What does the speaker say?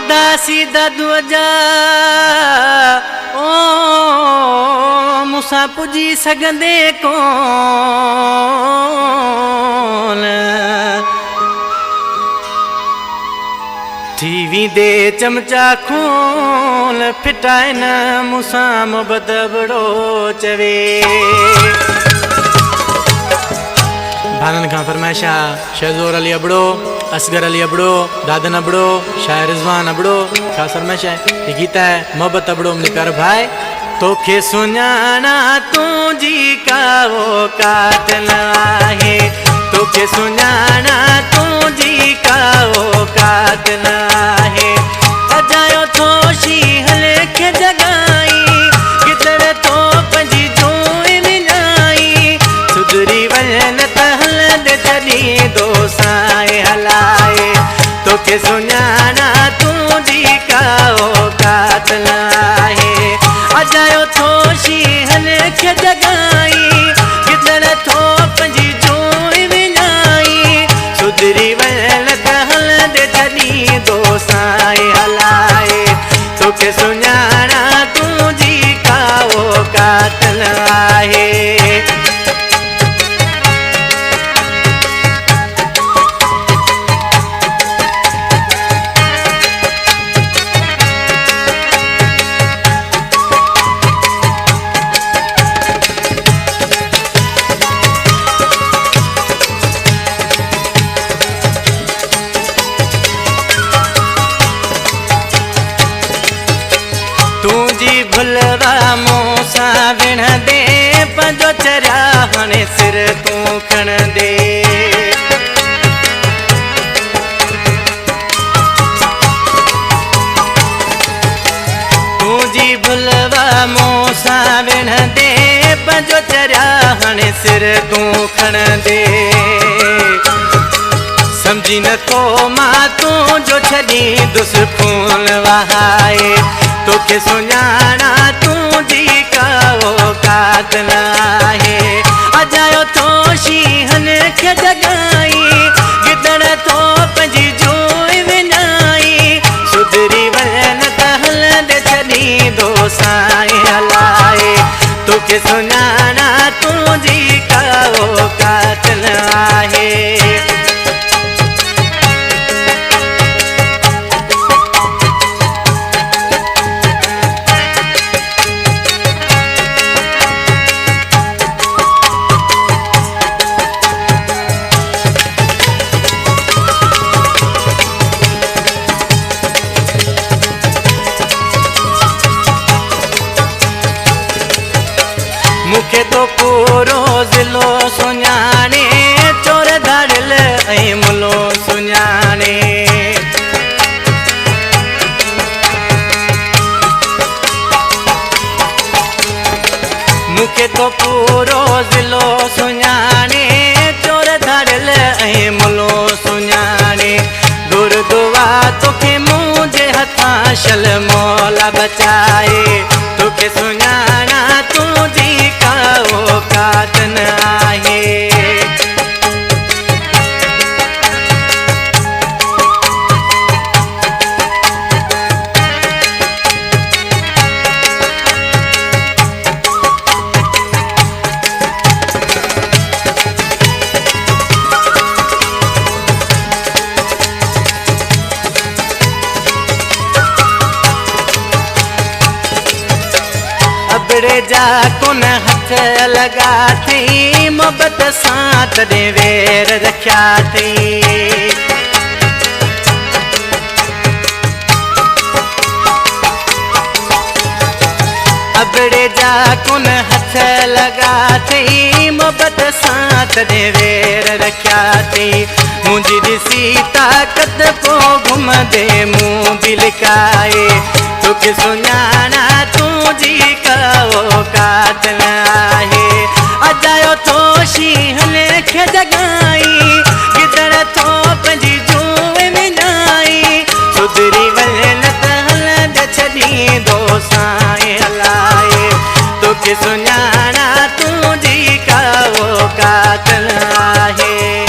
दासी ददुजा ओ मुसा पुजी सगंदे कोन टीवी दे चमचा खून फिटाए न मुसा मोहब्बत बड़ो चवे भानन का फरमाइशा शहजोर अली अबड़ो असगर अली अबड़ो दादन अबड़ो शायर रिजवान अबड़ो का फरमाइशा है ये गीता है मोहब्बत अबड़ो मेरे प्यारे भाई तोखे सुञाणा तुझी का वो कातिल आहे तोखे सुञाणा तुझी का वो कातिल आहे अजायो थो शीहल खे जगाई कितने तो पंजी जोई विञाई सुधरी वञन त हलंद तॾी दोसाए हलाए तोखे सुञाणा तुझी का वो कातिल आहे अजायो थो शीहल खे जगाई कितने तो पंजी जोई विञाई सुधरी वञन त हलंद तॾी दोसाए हलाए तोखे सुञाणा तुझी का वो कातिल आहे तुझी भुलवा मूसा विण दे पंजो चरिया हाणे सिर तू खण दे तुझी भुलवा मूसा विण दे पंजो चरिया हाणे सिर तू खण दे समझी न तो मां तुझो छॾी दुस खून वहाए तोखे सुञाणा तुझी का वो कातिल आहे अजायो थो शीहन खे जगाई गिदड़ तो पंजी जोई विञाई सुधरी वञन त हलंद तॾी दोसाए हलाए तोखे सुञाणा तुझी का वो कातिल आहे मुखे तो पूरो ज़िलो सुञाणे चोर धाड़ियल ऐं मुलो सुञाणे मुखे तो पूरो ज़िलो सुञाणे चोर धाड़ियल ऐं मुलो सुञाणे गुरुदुआ तोखे मुंहिंजे हथां शल मौला बचाए तोखे सुञाणा तुझी का वो कातिल आहे अबड़े जा कोन हथ लगा थी मोहब्बत सां तॾहिं वेर रखिया थी अबड़े जा कोन हथ लगा थी मोहब्बत सां तॾहिं वेर रखिया थी मुंहिंजी ॾिसी ताक़त पोइ घुमंदे मूं बि लिकाए तोखे सुञाणा तुझी का वो कातिल आहे अजायो थो शीहल खे जगाई गिदड़ तो पंजी जोई विञाई सुधरी वञन त हलंद तॾी दोसाए हलाए तोखे सुञाणा तुझी का वो कातिल आहे